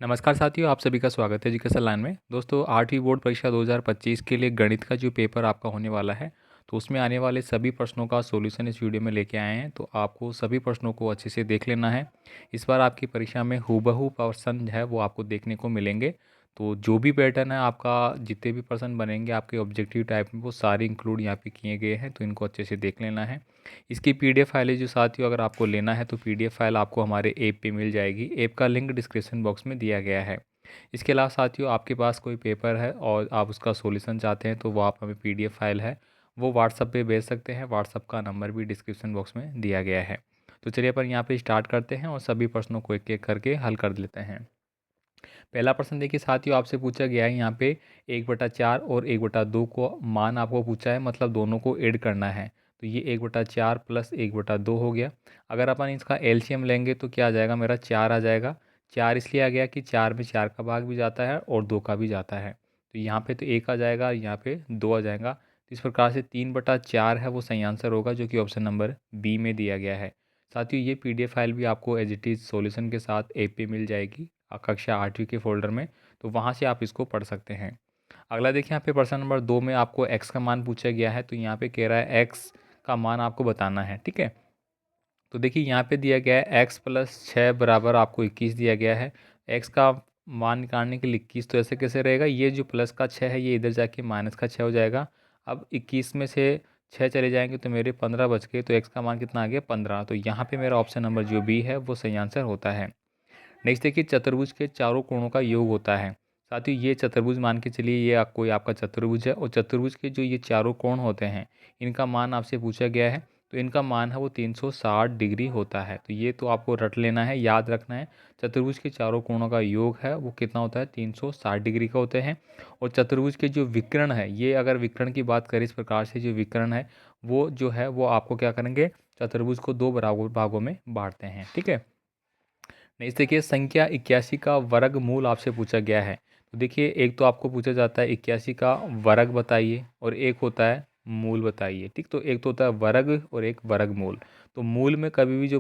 नमस्कार साथियों, आप सभी का स्वागत है एजुकेशन लाइन में। दोस्तों 8वीं बोर्ड परीक्षा 2025 के लिए गणित का जो पेपर आपका होने वाला है, तो उसमें आने वाले सभी प्रश्नों का सॉल्यूशन इस वीडियो में लेके आए हैं। तो आपको सभी प्रश्नों को अच्छे से देख लेना है। इस बार आपकी परीक्षा में हूबहू प्रश्न है वो आपको देखने को मिलेंगे। तो जो भी पैटर्न है आपका, जितने भी प्रश्न बनेंगे आपके ऑब्जेक्टिव टाइप में, वो सारे इंक्लूड यहाँ पे किए गए हैं। तो इनको अच्छे से देख लेना है। इसकी पीडीएफ फाइल है जो साथियों, अगर आपको लेना है तो पीडीएफ फाइल आपको हमारे ऐप पे मिल जाएगी। ऐप का लिंक डिस्क्रिप्शन बॉक्स में दिया गया है। इसके अलावा साथियों, आपके पास कोई पेपर है और आप उसका सॉल्यूशन चाहते हैं तो वो आप हमें पीडीएफ फाइल है वो व्हाट्सअप पे भेज सकते हैं। व्हाट्सअप का नंबर भी डिस्क्रिप्शन बॉक्स में दिया गया है। तो चलिए अपन यहाँ पे स्टार्ट करते हैं और सभी प्रश्नों को एक एक करके हल कर लेते हैं। पहला प्रश्न देखिए साथियों, आपसे पूछा गया है यहाँ पे 1/4 और 1/2 को मान आपको पूछा है, मतलब दोनों को ऐड करना है। तो ये 1/4 प्लस 1/2 हो गया। अगर अपन इसका एलसीएम लेंगे तो क्या आ जाएगा, मेरा 4 आ जाएगा। 4 इसलिए आ गया कि 4 में 4 का भाग भी जाता है और 2 का भी जाता है। तो यहाँ पे तो 1 आ जाएगा, यहाँ पे 2 आ जाएगा। तो इस प्रकार से 3/4 है वो सही आंसर होगा, जो कि ऑप्शन नंबर बी में दिया गया है। साथियों ये पीडीएफ फाइल भी आपको एज इट इज़ सॉल्यूशन के साथ ऐप पे मिल जाएगी, कक्षा 8वीं के फोल्डर में। तो वहाँ से आप इसको पढ़ सकते हैं। अगला देखिए, यहाँ पे प्रश्न नंबर 2 में आपको एक्स का मान पूछा गया है। तो यहाँ पे कह रहा है एक्स का मान आपको बताना है, ठीक है। तो देखिए यहाँ पे दिया गया है एक्स प्लस 6 बराबर आपको 21 दिया गया है। एक्स का मान निकालने के लिए 21 तो ऐसे कैसे रहेगा, ये जो प्लस का 6 है ये इधर जाके माइनस का 6 हो जाएगा। अब 21 में से 6 चले जाएंगे तो मेरे 15 बच गए। तो एक्स का मान कितना आ गया, 15। तो यहाँ पे मेरा ऑप्शन नंबर जो बी है वो सही आंसर होता है। नेक्स्ट देखिए, चतुर्भुज के चारों कोणों का योग होता है। साथ ही ये चतुर्भुज मान के चलिए, ये कोई आपका चतुर्भुज है और चतुर्भुज के जो ये चारों कोण होते हैं इनका मान आपसे पूछा गया है। तो इनका मान है वो 360 डिग्री होता है। तो ये तो आपको रट लेना है, याद रखना है। चतुर्भुज के चारों कोणों का योग है वो कितना होता है, 360 डिग्री का होते हैं। और चतुर्भुज के जो विकर्ण है, ये अगर विकर्ण की बात करें, इस प्रकार से जो विकर्ण है वो जो है वो आपको क्या करेंगे, चतुर्भुज को दो बराबर भागों में बांटते हैं, ठीक है। नेक्स्ट देखिए, संख्या 81 का वर्गमूल आपसे पूछा गया है। तो देखिए, एक तो आपको पूछा जाता है 81 का वर्ग बताइए और एक होता है मूल बताइए, ठीक। तो एक तो होता है वर्ग और एक वर्गमूल। तो मूल में कभी भी जो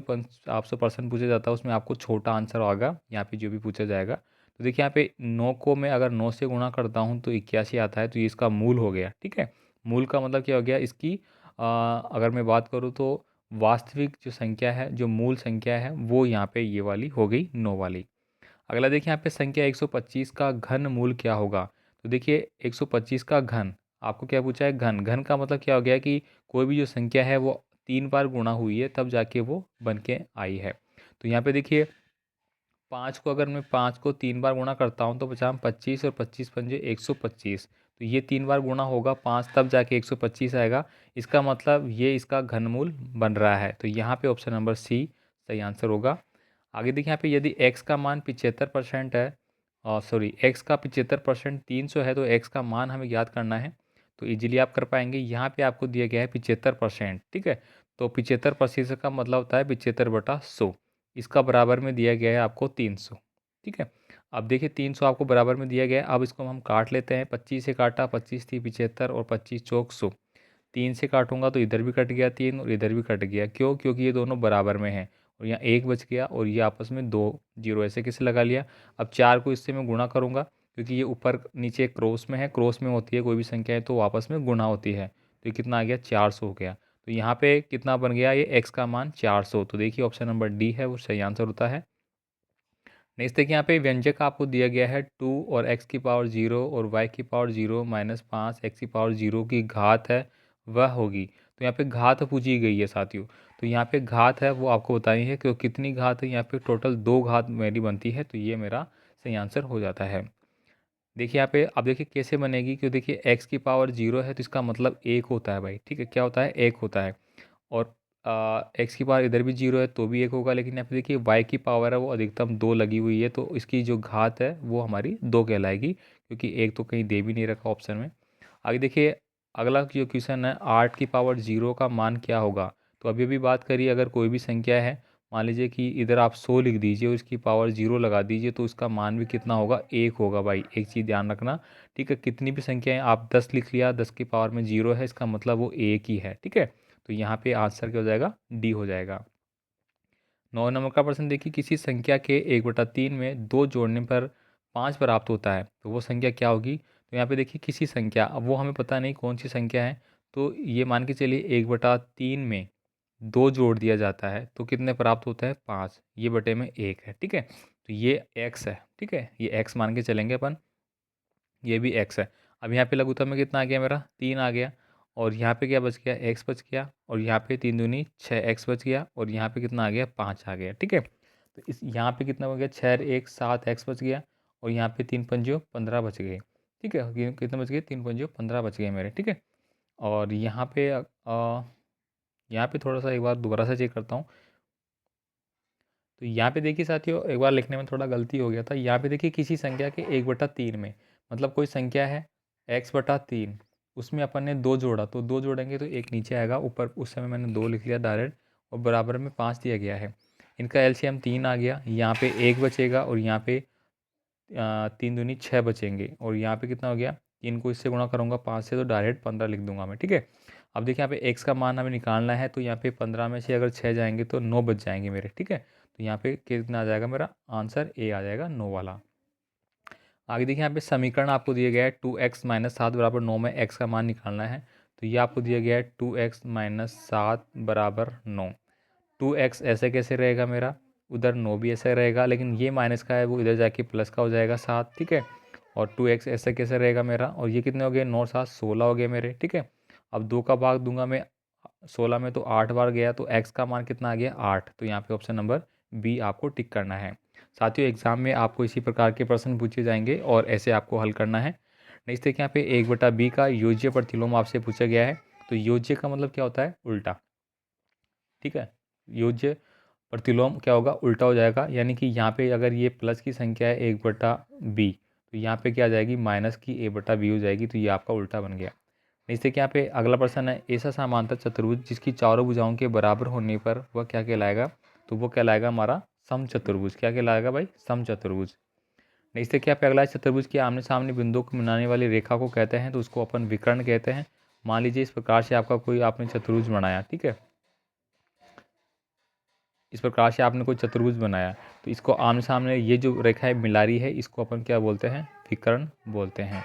आपसे प्रश्न पूछा जाता है उसमें आपको छोटा आंसर होगा यहाँ पे जो भी पूछा जाएगा। तो देखिए यहाँ पे 9 को मैं अगर 9 से गुणा करता हूँ तो 81 आता है। तो ये इसका मूल हो गया, ठीक है। मूल का मतलब क्या हो गया, इसकी अगर मैं बात करूँ तो वास्तविक जो संख्या है, जो मूल संख्या है, वो यहाँ पे ये वाली हो गई 9 वाली। अगला देखिए, यहाँ पे संख्या 125 का घन मूल क्या होगा। तो देखिए 125 का घन, आपको क्या पूछा है, घन। घन का मतलब क्या हो गया कि कोई भी जो संख्या है वो 3 बार गुणा हुई है तब जाके वो बन के आई है। तो यहाँ पे देखिए 5 को अगर मैं 5 को 3 बार गुणा करता हूँ तो बचा 25 और 25 पंजे 125। तो ये 3 बार गुणा होगा 5 तब जाके 125 आएगा। इसका मतलब ये इसका घनमूल बन रहा है। तो यहाँ पे ऑप्शन नंबर सी सही आंसर होगा। आगे देखिए, यहाँ पे यदि x का मान 75% है, सॉरी x का 75% 300 है, तो x का मान हमें याद करना है। तो इजीली आप कर पाएंगे। यहाँ पे आपको दिया गया है 75%, ठीक है। तो 75% का मतलब होता है 75/100। इसका बराबर में दिया गया है आपको 300, ठीक है। अब देखिए 300 आपको बराबर में दिया गया है। अब इसको हम काट लेते हैं। 25 से काटा, 25 थी 75 और 25 चौक 100। 3 से काटूंगा तो इधर भी कट गया 3 और इधर भी कट गया। क्यों, क्योंकि ये दोनों बराबर में हैं और यहाँ एक बच गया और ये आपस में दो जीरो ऐसे कैसे लगा लिया। अब 4 को इससे मैं गुणा करूँगा क्योंकि ये ऊपर नीचे क्रॉस में है। क्रॉस में होती है कोई भी संख्या है तो आपस में गुणा होती है। तो ये कितना आ गया, 400 हो गया। तो यहाँ पे कितना बन गया, ये x का मान 400। तो देखिए ऑप्शन नंबर डी है वो सही आंसर होता है। नेक्स्ट देखिए, यहाँ पे व्यंजक आपको दिया गया है 2 और x की पावर 0 और y की पावर 0 माइनस 5 x की पावर 0 की घात है वह होगी। तो यहाँ पे घात पूछी गई है साथियों। तो यहाँ पे घात है वो आपको बतानी है कि कितनी घात है। यहाँ पे टोटल 2 घात मेरी बनती है। तो ये मेरा सही आंसर हो जाता है। देखिए यहाँ पे अब देखिए कैसे बनेगी, क्यों देखिए x की पावर 0 है तो इसका मतलब 1 होता है भाई, ठीक है। क्या होता है, 1 होता है। और एक्स की पावर इधर भी 0 है तो भी 1 होगा। लेकिन यहाँ पे देखिए वाई की पावर है वो अधिकतम 2 लगी हुई है तो इसकी जो घात है वो हमारी 2 कहलाएगी, क्योंकि एक तो कहीं दे भी नहीं रखा ऑप्शन में। आगे देखिए, अगला जो क्वेश्चन है 8 की पावर 0 का मान क्या होगा। तो अभी अभी बात करिए, अगर कोई भी संख्या है, मान लीजिए कि इधर आप 100 लिख दीजिए और इसकी पावर 0 लगा दीजिए तो इसका मान भी कितना होगा, 1 होगा भाई। एक चीज़ ध्यान रखना, ठीक है। कितनी भी संख्याएं, आप 10 लिख लिया, 10 की पावर में 0 है, इसका मतलब वो 1 ही है, ठीक है। तो यहाँ पे आंसर क्या हो जाएगा, डी हो जाएगा। 9 नंबर का प्रश्न देखिए, किसी संख्या के 1/3 में 2 जोड़ने पर 5 प्राप्त होता है, तो वो संख्या क्या होगी? तो यहाँ पे देखिए किसी संख्या, अब वो हमें पता नहीं कौन सी संख्या है, तो ये मान के चलिए 1/3 में 2 जोड़ दिया जाता है तो कितने प्राप्त होता है? 5, ये बटे में 1 है, ठीक है। तो ये x है, ठीक है, ये x मान के चलेंगे अपन, ये भी x है। अब यहाँ पे लघुत्तम में कितना आ गया मेरा? 3 आ गया, और यहाँ पे क्या बच गया? x बच गया, और यहाँ पे 3 दूनी 6x बच गया, और यहाँ पे कितना आ गया? 5 आ गया, ठीक है। तो इस यहाँ पे कितना हो गया? 6 1 7x बच गया, और यहाँ पे 3 पंजो 15 बच गए, ठीक है। कितने बच गए? 3 पंजो 15 बच गए मेरे, ठीक है। और यहाँ पे थोड़ा सा एक बार दोबारा से चेक करता हूँ। तो यहाँ पे देखिए साथियों, एक बार लिखने में थोड़ा गलती हो गया था। यहाँ पे देखिए किसी संख्या के 1/3 में, मतलब कोई संख्या है x/3, उसमें अपन ने 2 जोड़ा, तो 2 जोड़ेंगे तो एक नीचे आएगा, ऊपर उस समय मैंने 2 लिख लिया डायरेक्ट, और बराबर में 5 दिया गया है। इनका एलसीएम 3 आ गया, यहाँ पे 1 बचेगा, और यहाँ पे 3 दूनी 6 बचेंगे, और यहाँ पे कितना हो गया? 3 को इससे गुणा करूँगा 5 से, तो डायरेक्ट 15 लिख दूंगा मैं, ठीक है। अब देखिए यहाँ पे x का मान हमें निकालना है, तो यहाँ पे 15 में से अगर 6 जाएंगे तो 9 बच जाएंगे मेरे, ठीक है। तो यहाँ पे कितना आ जाएगा? मेरा आंसर ए आ जाएगा, 9 वाला। आगे देखिए यहाँ पे समीकरण आपको दिया गया है 2x - 7 = 9 में x का मान निकालना है। तो ये आपको दिया गया है 2x - 7 = 9। 2x ऐसे कैसे रहेगा मेरा? उधर 9 भी ऐसे रहेगा, लेकिन ये माइनस का है वो इधर जाके प्लस का हो जाएगा 7, ठीक है। और 2x ऐसे कैसे रहेगा मेरा? और ये कितने हो गए? 9 7 16 हो गए मेरे, ठीक है। अब 2 का भाग दूंगा मैं 16 में, तो 8 बार गया, तो x का मान कितना आ गया? 8। तो यहाँ पे ऑप्शन नंबर बी आपको टिक करना है। साथियों, एग्जाम में आपको इसी प्रकार के प्रश्न पूछे जाएंगे और ऐसे आपको हल करना है। नेक्स्ट देखिए यहाँ पे 1/b का योज्य प्रतिलोम आपसे पूछा गया है। तो योज्य का मतलब क्या होता है? उल्टा, ठीक है। योज्य प्रतिलोम क्या होगा? उल्टा हो जाएगा, यानी कि यहाँ पे अगर ये प्लस की संख्या है 1/b, तो यहाँ पे क्या आ जाएगी? माइनस की a/b हो जाएगी, तो ये आपका उल्टा बन गया। इससे क्या पे अगला प्रश्न है, ऐसा समांतर चतुर्भुज जिसकी चारों भुजाओं के बराबर होने पर वह क्या कहलाएगा? तो वो कहलाएगा हमारा समचतुर्भुज। क्या कहलाएगा भाई? समचतुर्भुज। इससे क्या पे अगला है, चतुर्भुज के आमने सामने बिंदुओं को मिलाने वाली रेखा को कहते हैं, तो उसको अपन विकर्ण कहते हैं। मान लीजिए इस प्रकार से आपका कोई आपने चतुर्भुज बनाया, ठीक है, इस प्रकार से आपने कोई चतुर्भुज बनाया, तो इसको आमने सामने ये जो रेखा है मिला रही है, इसको अपन क्या बोलते हैं? विकर्ण बोलते हैं।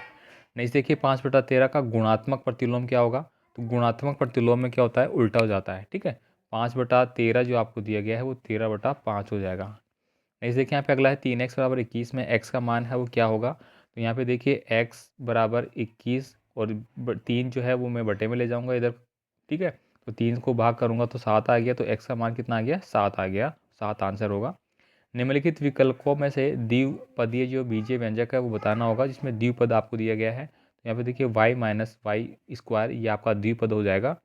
नेक्स्ट देखिए 5/13 का गुणात्मक प्रतिलोम क्या होगा? तो गुणात्मक प्रतिलोम में क्या होता है? उल्टा हो जाता है, ठीक है। 5/13 जो आपको दिया गया है वो 13/5 हो जाएगा। नेक्स्ट देखिए यहाँ पे अगला है 3x = 21 में x का मान है वो क्या होगा? तो यहाँ पे देखिए x = 21, और 3 जो है वो मैं बटे में ले जाऊँगा इधर, ठीक है। तो 3 को भाग करूँगा तो 7 आ गया, तो x का मान कितना आ गया? 7 आ गया, 7 आंसर होगा। निम्नलिखित विकल्पों में से द्विपदीय जो बीजीय व्यंजक है वो बताना होगा, जिसमें द्विपद आपको दिया गया है। तो यहाँ पे देखिए y - y² ये आपका द्विपद हो जाएगा।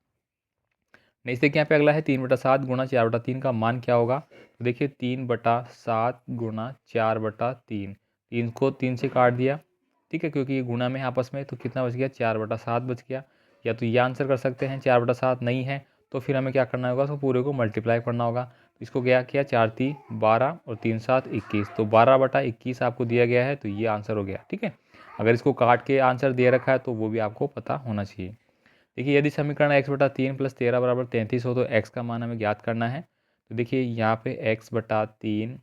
नेक्स्ट देखिए यहाँ पे अगला है 3/7 × 4/3 का मान क्या होगा? तो देखिए 3/7 × 4/3, 3 को 3 से काट दिया, ठीक है, क्योंकि ये गुणा में है आपस में, तो कितना बच गया? 4/7 बच गया। या तो ये आंसर कर सकते हैं, 4/7 नहीं है तो फिर हमें क्या करना होगा? तो पूरे को मल्टीप्लाई करना होगा। तो इसको क्या किया? 4 3 12 और 3 7 21, तो 12/21 आपको दिया गया है, तो ये आंसर हो गया, ठीक है। अगर इसको काट के आंसर दे रखा है तो वो भी आपको पता होना चाहिए। देखिए यदि समीकरण x/3 + 13 = 33 हो तो x का मान हमें ज्ञात करना है। तो देखिए यहाँ पे x/3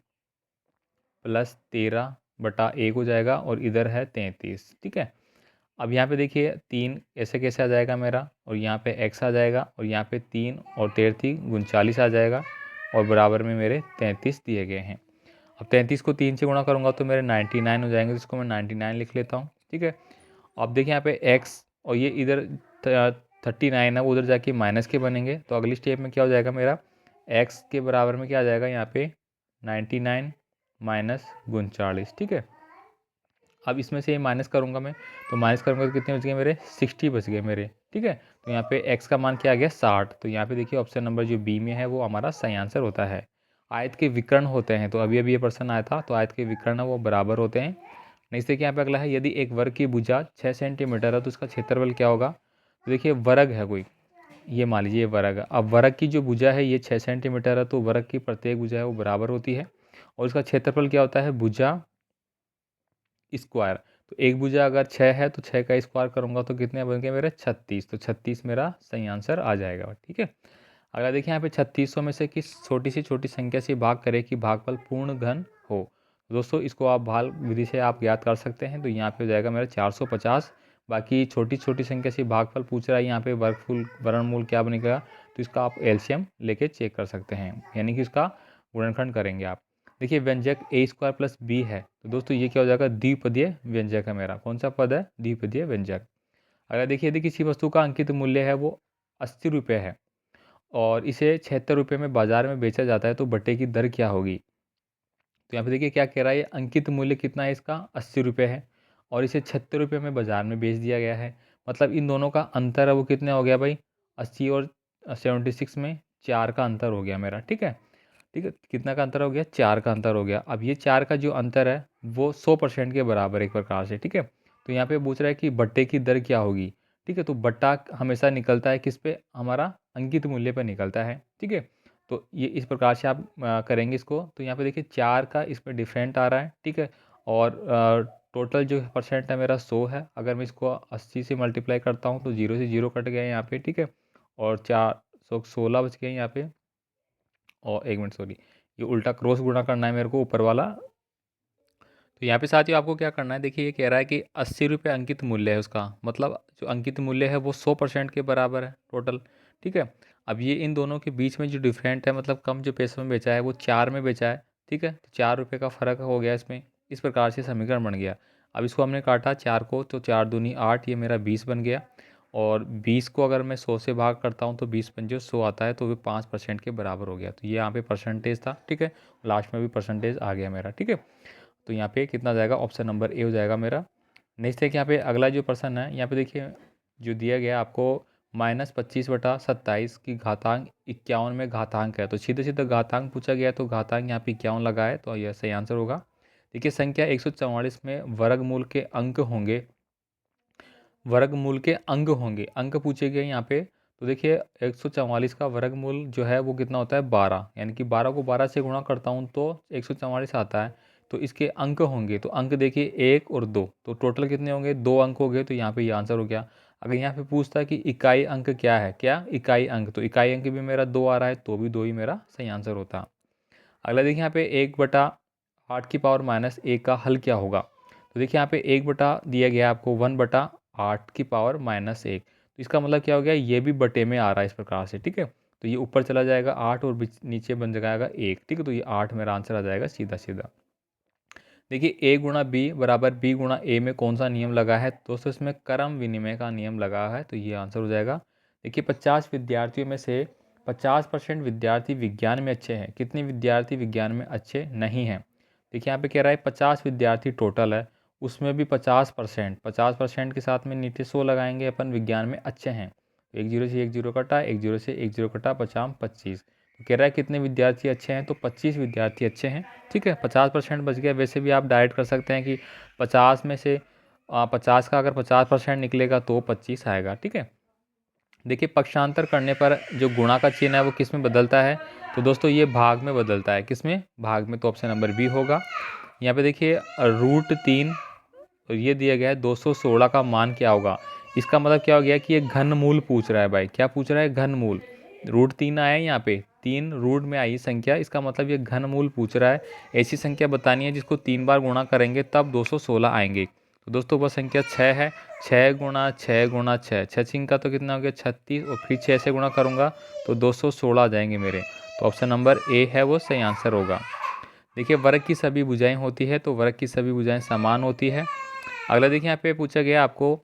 + 13/1 हो जाएगा, और इधर है 33, ठीक है। अब यहाँ पे देखिए 3 ऐसे कैसे आ जाएगा मेरा, और यहाँ पे x आ जाएगा, और यहाँ पे 3 और 33 39 आ जाएगा, और बराबर में मेरे 33 दिए गए हैं। अब 33 को 3 से गुणा करूँगा तो मेरे 99 हो जाएंगे, जिसको मैं 99 लिख लेता हूँ, ठीक है। अब देखिए यहाँ पे x, और ये इधर 39 है, वो उधर जाके माइनस के बनेंगे, तो अगली स्टेप में क्या हो जाएगा मेरा? x के बराबर में क्या आ जाएगा यहाँ पे? 99 - 39, ठीक है। अब इसमें से ये माइनस करूँगा मैं, तो माइनस करूँगा तो कितने बच गए मेरे? 60 बच गए मेरे, ठीक है। तो यहाँ पे x का मान क्या आ गया? 60। तो यहाँ पे देखिए ऑप्शन नंबर जो बी में है वो हमारा सही आंसर होता है। आयत के विकर्ण होते हैं, तो अभी अभी ये प्रश्न आया था, तो आयत के विकर्ण वो बराबर होते हैं। नेक्स्ट देखिए यहाँ पे अगला है, यदि एक वर्ग की भुजा 6 सेंटीमीटर है तो उसका क्षेत्रफल क्या होगा? तो देखिए वर्ग है कोई, ये मान लीजिए वर्ग है। अब वर्ग की जो भुजा है ये 6 सेंटीमीटर है, तो वर्ग की प्रत्येक भुजा है वो बराबर होती है, और इसका क्षेत्रफल क्या होता है? भुजा स्क्वायर। तो एक भुजा अगर 6 है तो 6 का स्क्वायर करूँगा तो कितने बन गए मेरे? 36। तो 36 मेरा सही आंसर आ जाएगा, ठीक है। अगला देखिए यहाँ पे 3600 में से किस छोटी से छोटी संख्या से भाग करें कि भागफल पूर्ण घन हो। दोस्तों इसको आप भाग विधि से आप याद कर सकते हैं। तो यहाँ पे हो जाएगा मेरा 450। बाकी छोटी छोटी संख्या से भागफल पूछ रहा है, यहाँ पे वर्गमूल क्या बनेगा, तो इसका आप एलसीएम लेके चेक कर सकते हैं, यानी कि इसका गुणनखंड करेंगे आप। देखिए व्यंजक a² + b है, तो दोस्तों ये क्या हो जाएगा, द्विपदीय व्यंजक है मेरा। कौन सा पद है, द्विपदीय व्यंजक। अगर देखिए यदि किसी वस्तु का अंकित मूल्य है वो 80 रुपये है और इसे 76 रुपये में बाजार में बेचा जाता है, तो बट्टे की दर क्या होगी। तो यहाँ पे देखिए क्या कह रहा है, अंकित मूल्य कितना है इसका, 80 रुपये है और इसे 76 रुपये में बाजार में बेच दिया गया है। मतलब इन दोनों का अंतर है वो कितने हो गया भाई, 80 और 76 में 4 का अंतर हो गया मेरा। ठीक है, ठीक है, कितना का अंतर हो गया, 4 का अंतर हो गया। अब ये 4 का जो अंतर है वो 100% के बराबर है एक प्रकार से। ठीक है, तो यहाँ पे पूछ रहा है कि बट्टे की दर क्या होगी। ठीक है, तो बट्टा हमेशा निकलता है किस पे, हमारा अंकित मूल्य पे निकलता है। ठीक है, तो ये इस प्रकार से आप करेंगे इसको। तो यहाँ पे देखिए 4 का इस पर डिफरेंट आ रहा है। ठीक है, और टोटल जो परसेंट है मेरा 100 है। अगर मैं इसको 80 से मल्टीप्लाई करता हूँ तो 0 से 0 कट गया यहाँ पे। ठीक है, और 416 बच गए यहाँ पे। और 1 मिनट सॉरी, ये उल्टा क्रॉस गुणा करना है मेरे को ऊपर वाला। तो यहाँ पे साथियों आपको क्या करना है, देखिए ये कह रहा है कि 80 रुपये अंकित मूल्य है उसका, मतलब जो अंकित मूल्य है वो 100% के बराबर है टोटल। ठीक है, अब ये इन दोनों के बीच में जो डिफरेंट है, मतलब कम जो पैसों में बेचा है वो 4 में बेचा है। ठीक है, तो 4 रुपये का फ़र्क हो गया इसमें। इस प्रकार से समीकरण बन गया। अब इसको हमने काटा 4 को, तो 4 दूनी 8, ये मेरा 20 बन गया। और 20 को अगर मैं 100 से भाग करता हूँ तो 20 पंजे 100 आता है, तो वो 5% के बराबर हो गया। तो ये यहाँ पे परसेंटेज था। ठीक है, लास्ट में भी परसेंटेज आ गया मेरा। ठीक है, तो यहाँ पे कितना जाएगा, ऑप्शन नंबर ए हो जाएगा मेरा। नेक्स्ट है कि यहाँ पे अगला जो प्रश्न है, यहाँ पे देखिए जो दिया गया आपको -25/27 की घातांक 51 में घातांक है। तो सीधे सीधे घातांक पूछा गया, तो घातांक यहाँ पे 51 लगा है, तो यह सही आंसर होगा। देखिए संख्या 144 में वर्गमूल के अंक होंगे, वर्गमूल के अंग होंगे, अंक पूछे गए यहाँ पे। तो देखिए 144 का वर्गमूल जो है वो कितना होता है, 12, यानी कि 12 को 12 से गुणा करता हूँ तो 144 आता है। तो इसके अंक होंगे, तो अंक देखिए 1 और 2, तो टोटल कितने होंगे, 2 अंक हो गए। तो यहाँ पे ये आंसर हो गया। अगर यहाँ पे पूछता है कि इकाई अंक क्या है, क्या इकाई अंक, तो इकाई अंक भी मेरा 2 आ रहा है, तो भी 2 ही मेरा सही आंसर होता। अगला देखिए यहाँ पे 1/8 की पावर -1 का हल क्या होगा। तो देखिए यहाँ पे 1 बटा दिया गया आपको 1/8 की पावर -1, तो इसका मतलब क्या हो गया, ये भी बटे में आ रहा है इस प्रकार से। ठीक है, तो ये ऊपर चला जाएगा 8 और नीचे बन जाएगा 1। ठीक है, तो ये 8 मेरा आंसर आ जाएगा सीधा सीधा। देखिए a गुणा b बराबर b गुणा a में कौन सा नियम लगा है, दोस्तों इसमें क्रम विनिमय का नियम लगा है, तो ये आंसर हो जाएगा। देखिए 50 विद्यार्थियों में से 50% विद्यार्थी विज्ञान में अच्छे हैं, कितने विद्यार्थी विज्ञान में अच्छे नहीं हैं। देखिए यहाँ पे कह रहा है 50 विद्यार्थी टोटल है, उसमें भी 50% के साथ में नीचे 100 लगाएंगे अपन, विज्ञान में अच्छे हैं। 1 0 से 1 0 कटा, 1 0 से 1 0 कटा, 50 25। तो कह रहा है कितने विद्यार्थी अच्छे हैं, तो 25 विद्यार्थी अच्छे हैं। ठीक है, 50% बच गया। वैसे भी आप डायरेक्ट कर सकते हैं कि 50 में से 50 का अगर 50% निकलेगा तो 25 आएगा। ठीक है, देखिए पक्षांतर करने पर जो गुणा का चिन्ह है वो किस में बदलता है, तो दोस्तों ये भाग में बदलता है। किस में, भाग में, तो ऑप्शन नंबर बी होगा। यहाँ पे देखिए √3 और ये दिया गया है 216 का मान क्या होगा। इसका मतलब क्या हो गया कि ये घनमूल पूछ रहा है भाई, क्या पूछ रहा है, घनमूल। √3 आया है यहाँ पे, 3 रूट में आई संख्या, इसका मतलब ये घनमूल पूछ रहा है। ऐसी संख्या बतानी है जिसको 3 बार गुणा करेंगे तब 216 आएंगे। तो दोस्तों वह संख्या 6 है। 6 गुणा 6 गुणा 6, 6 6 का तो कितना हो गया 36, और फिर 6 से गुणा करूँगा तो 216 आ जाएंगे मेरे। तो ऑप्शन नंबर ए है वो सही आंसर होगा। देखिए वर्ग की सभी भुजाएं होती है, तो वर्ग की सभी भुजाएं समान होती है। अगला देखिए यहाँ पे पूछा गया आपको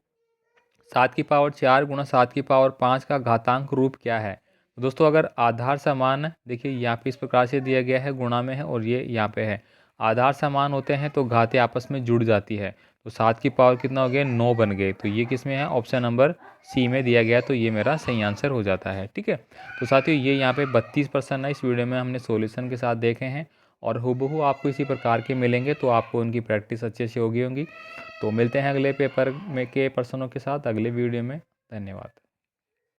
7 की पावर 4 गुणा 7 की पावर 5 का घातांक रूप क्या है। तो दोस्तों अगर आधार समान है, देखिए यहाँ पे इस प्रकार से दिया गया है, गुणा में है और ये यहाँ पे है, आधार समान होते हैं तो घातें आपस में जुड़ जाती है। तो 7 की पावर कितना हो गया, 9 बन गए। तो ये किस में है, ऑप्शन नंबर सी में दिया गया, तो ये मेरा सही आंसर हो जाता है। ठीक है, तो साथियों ये यहाँ पे 32 प्रश्न है इस वीडियो में हमने सॉल्यूशन के साथ देखे हैं, और हूबहू आपको इसी प्रकार के मिलेंगे, तो आपको उनकी प्रैक्टिस अच्छे से होगी। तो मिलते हैं अगले पेपर में के प्रश्नों के साथ अगले वीडियो में। धन्यवाद।